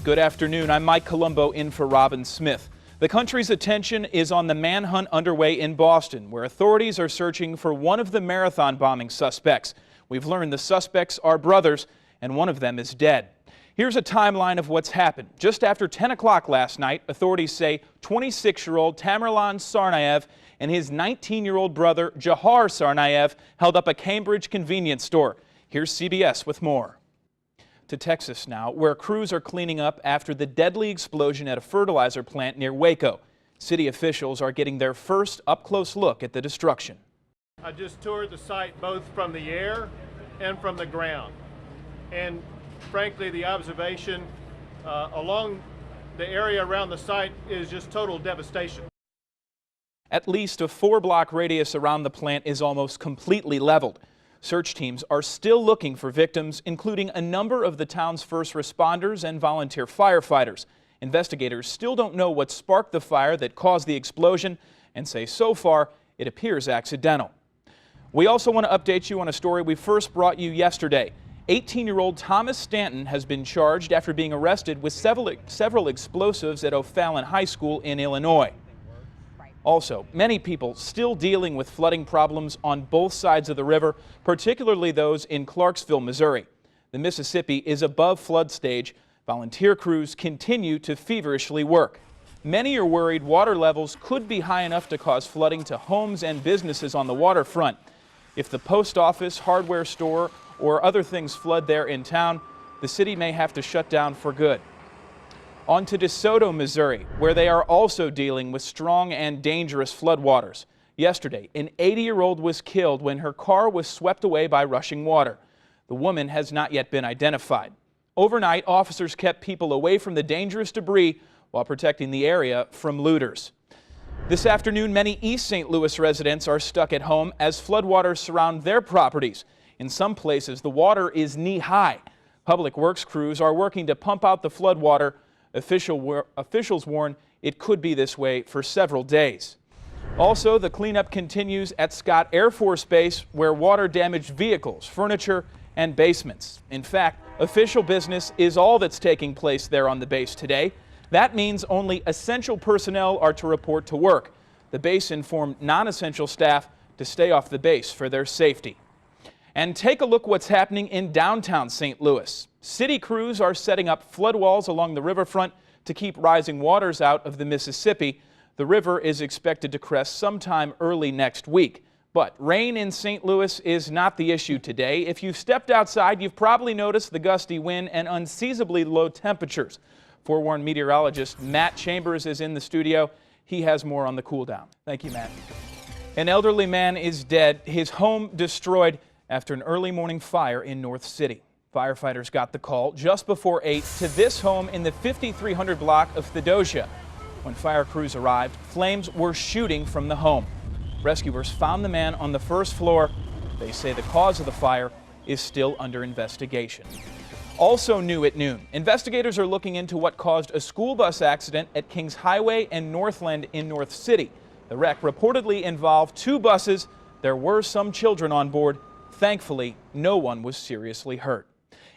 Good afternoon. I'm Mike Colombo in for Robin Smith. The country's attention is on the manhunt underway in Boston, where authorities are searching for one of the marathon bombing suspects. We've learned the suspects are brothers, and one of them is dead. Here's a timeline of what's happened. Just after 10 o'clock last night, authorities say 26-year-old Tamerlan Tsarnaev and his 19-year-old brother Dzhokhar Tsarnaev held up a Cambridge convenience store. Here's CBS with more. To Texas now, where crews are cleaning up after the deadly explosion at a fertilizer plant near Waco. City officials are getting their first up-close look at the destruction. I just toured the site both from the air and from the ground. And frankly, the observation along the area around the site is just total devastation. At least a 4-block radius around the plant is almost completely leveled. Search teams are still looking for victims, including a number of the town's first responders and volunteer firefighters. Investigators still don't know what sparked the fire that caused the explosion and say so far it appears accidental. We also want to update you on a story we first brought you yesterday. 18-year-old Thomas Stanton has been charged after being arrested with several explosives at O'Fallon High School in Illinois. Also, many people still dealing with flooding problems on both sides of the river, particularly those in Clarksville, Missouri. The Mississippi is above flood stage. Volunteer crews continue to feverishly work. Many are worried water levels could be high enough to cause flooding to homes and businesses on the waterfront. If the post office, hardware store, or other things flood there in town, the city may have to shut down for good. On to DeSoto, Missouri, where they are also dealing with strong and dangerous floodwaters. Yesterday, an 80-year-old was killed when her car was swept away by rushing water. The woman has not yet been identified. Overnight, officers kept people away from the dangerous debris while protecting the area from looters. This afternoon, many East St. Louis residents are stuck at home as floodwaters surround their properties. In some places, the water is knee-high. Public Works crews are working to pump out the floodwater. Officials warn it could be this way for several days. Also, the cleanup continues at Scott Air Force Base, where water damaged vehicles, furniture, and basements. In fact, official business is all that's taking place there on the base today. That means only essential personnel are to report to work. The base informed non-essential staff to stay off the base for their safety. And take a look what's happening in downtown St. Louis. City crews are setting up flood walls along the riverfront to keep rising waters out of the Mississippi. The river is expected to crest sometime early next week. But rain in St. Louis is not the issue today. If you've stepped outside, you've probably noticed the gusty wind and unseasonably low temperatures. Forewarned meteorologist Matt Chambers is in the studio. He has more on the cool down. Thank you, Matt. An elderly man is dead, his home destroyed after an early morning fire in North City. Firefighters got the call just before 8 to this home in the 5300 block of Theodosia. When fire crews arrived, flames were shooting from the home. Rescuers found the man on the first floor. They say the cause of the fire is still under investigation. Also new at noon, investigators are looking into what caused a school bus accident at Kings Highway and Northland in North City. The wreck reportedly involved 2 buses. There were some children on board. Thankfully, no one was seriously hurt.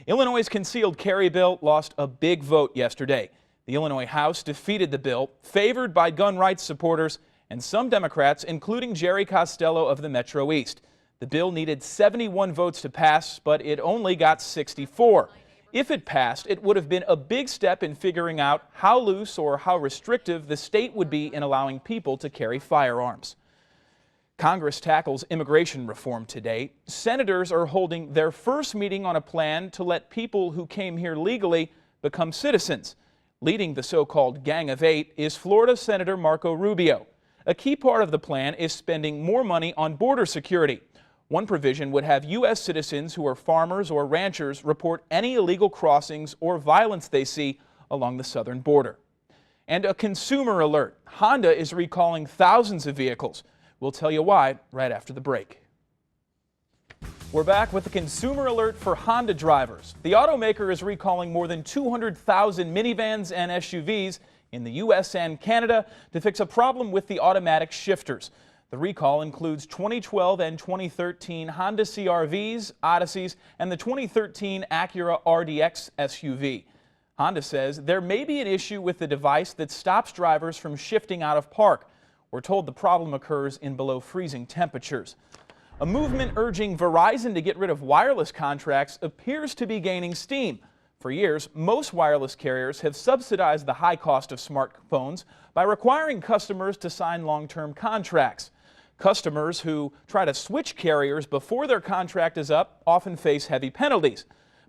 Illinois' concealed carry bill lost a big vote yesterday. The Illinois House defeated the bill, favored by gun rights supporters and some Democrats, including Jerry Costello of the Metro East. The bill needed 71 votes to pass, but it only got 64. If it passed, it would have been a big step in figuring out how loose or how restrictive the state would be in allowing people to carry firearms. Congress tackles immigration reform today. Senators are holding their first meeting on a plan to let people who came here legally become citizens. Leading the so-called Gang of Eight is Florida Senator Marco Rubio. A key part of the plan is spending more money on border security. One provision would have U.S. citizens who are farmers or ranchers report any illegal crossings or violence they see along the southern border. And a consumer alert. Honda is recalling thousands of vehicles. We'll tell you why right after the break. We're back with a consumer alert for Honda drivers. The automaker is recalling more than 200,000 minivans and SUVs in the U.S. and Canada to fix a problem with the automatic shifters. The recall includes 2012 and 2013 Honda CR-Vs, Odysseys, and the 2013 Acura RDX SUV. Honda says there may be an issue with the device that stops drivers from shifting out of park. We're told the problem occurs in below freezing temperatures. A movement urging Verizon to get rid of wireless contracts appears to be gaining steam. For years, most wireless carriers have subsidized the high cost of smartphones by requiring customers to sign long-term contracts. Customers who try to switch carriers before their contract is up often face heavy penalties.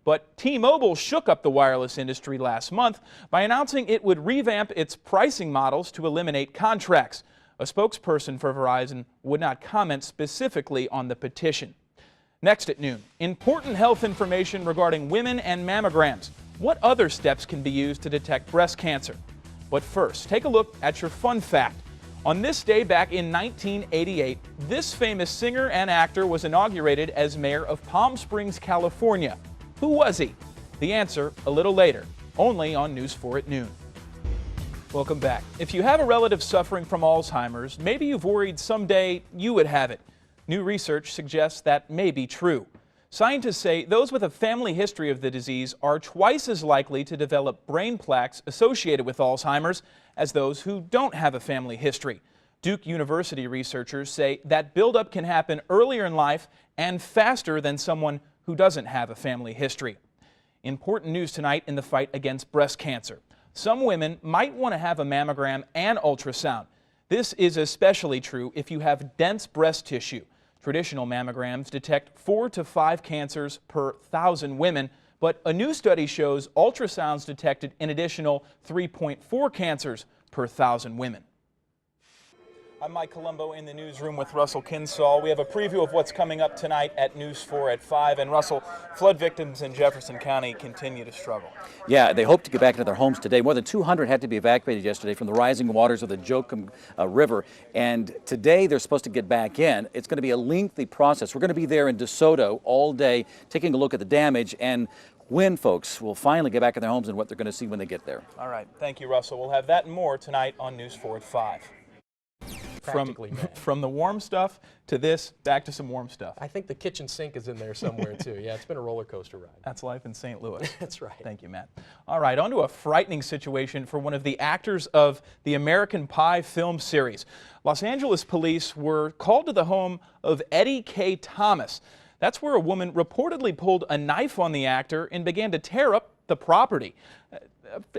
But T-Mobile shook up the wireless industry last month by announcing it would revamp its pricing models to eliminate contracts. A spokesperson for Verizon would not comment specifically on the petition. Next at noon, important health information regarding women and mammograms. What other steps can be used to detect breast cancer? But first, take a look at your fun fact. On this day back in 1988, this famous singer and actor was inaugurated as mayor of Palm Springs, California. Who was he? The answer a little later, only on News 4 at noon. Welcome back. If you have a relative suffering from Alzheimer's, maybe you've worried someday you would have it. New research suggests that may be true. Scientists say those with a family history of the disease are twice as likely to develop brain plaques associated with Alzheimer's as those who don't have a family history. Duke University researchers say that buildup can happen earlier in life and faster than someone who doesn't have a family history. Important news tonight in the fight against breast cancer. Some women might want to have a mammogram and ultrasound. This is especially true if you have dense breast tissue. Traditional mammograms detect 4 to 5 cancers per 1,000 women, but a new study shows ultrasounds detected an additional 3.4 cancers per 1,000 women. I'm Mike Colombo in the newsroom with Russell Kinsall. We have a preview of what's coming up tonight at News 4 at 5. And Russell, flood victims in Jefferson County continue to struggle. Yeah, they hope to get back into their homes today. More than 200 had to be evacuated yesterday from the rising waters of the Jochum River. And today they're supposed to get back in. It's going to be a lengthy process. We're going to be there in DeSoto all day taking a look at the damage and when folks will finally get back in their homes and what they're going to see when they get there. All right. Thank you, Russell. We'll have that and more tonight on News 4 at 5. From the warm stuff to this, back to some warm stuff. I think the kitchen sink is in there somewhere too. Yeah, it's been a roller coaster ride. That's life in St. Louis. That's right. Thank you, Matt. All right, on to a frightening situation for one of the actors of the American Pie film series. Los Angeles police were called to the home of Eddie K. Thomas. That's where a woman reportedly pulled a knife on the actor and began to tear up the property.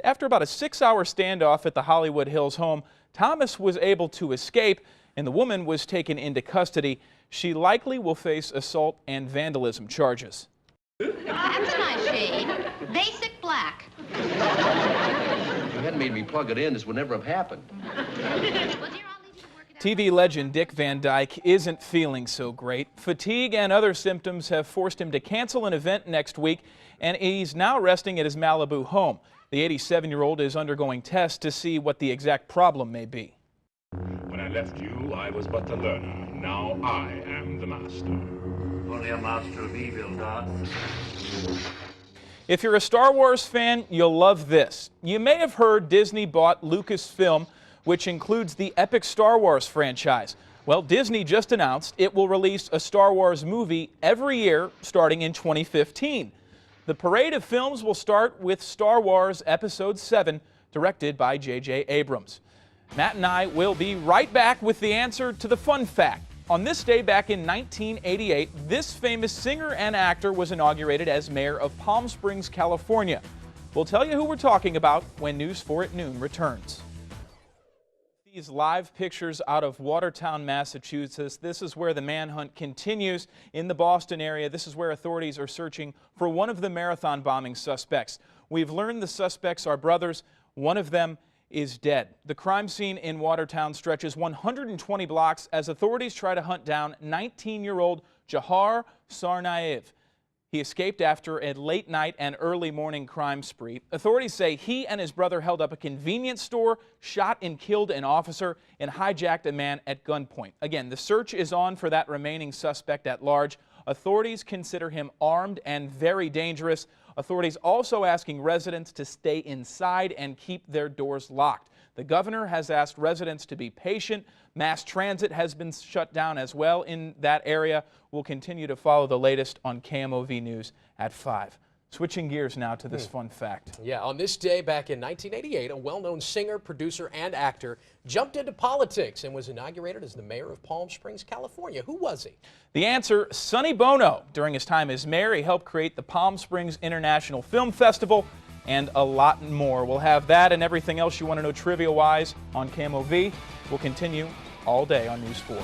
After about a 6-hour standoff at the Hollywood Hills home, Thomas was able to escape, and the woman was taken into custody. She likely will face assault and vandalism charges. That's a nice shade. Basic black. If you hadn't made me plug it in, this would never have happened. Well, dear, I'll leave you to work it out. TV legend Dick Van Dyke isn't feeling so great. Fatigue and other symptoms have forced him to cancel an event next week, and he's now resting at his Malibu home. The 87-year-old is undergoing tests to see what the exact problem may be. When I left you, I was but the learner. Now I am the master. Only a master of evil, Darth. If you're a Star Wars fan, you'll love this. You may have heard Disney bought Lucasfilm, which includes the epic Star Wars franchise. Well, Disney just announced it will release a Star Wars movie every year starting in 2015. The parade of films will start with Star Wars Episode 7, directed by J.J. Abrams. Matt and I will be right back with the answer to the fun fact. On this day back in 1988, this famous singer and actor was inaugurated as mayor of Palm Springs, California. We'll tell you who we're talking about when News 4 at noon returns. These live pictures out of Watertown, Massachusetts. This is where the manhunt continues in the Boston area. This is where authorities are searching for one of the marathon bombing suspects. We've learned the suspects are brothers. One of them is dead. The crime scene in Watertown stretches 120 blocks as authorities try to hunt down 19-year-old Jahar Sarnaev. He escaped after a late night and early morning crime spree. Authorities say he and his brother held up a convenience store, shot and killed an officer, and hijacked a man at gunpoint. Again, the search is on for that remaining suspect at large. Authorities consider him armed and very dangerous. Authorities also asking residents to stay inside and keep their doors locked. The governor has asked residents to be patient. Mass transit has been shut down as well in that area. We'll continue to follow the latest on KMOV News at 5. Switching gears now to this fun fact. Yeah, on this day back in 1988, a well-known singer, producer, and actor jumped into politics and was inaugurated as the mayor of Palm Springs, California. Who was he? The answer, Sonny Bono. During his time as mayor, he helped create the Palm Springs International Film Festival and a lot more. We'll have that and everything else you want to know trivia-wise on KMOV. We'll continue all day on News 4.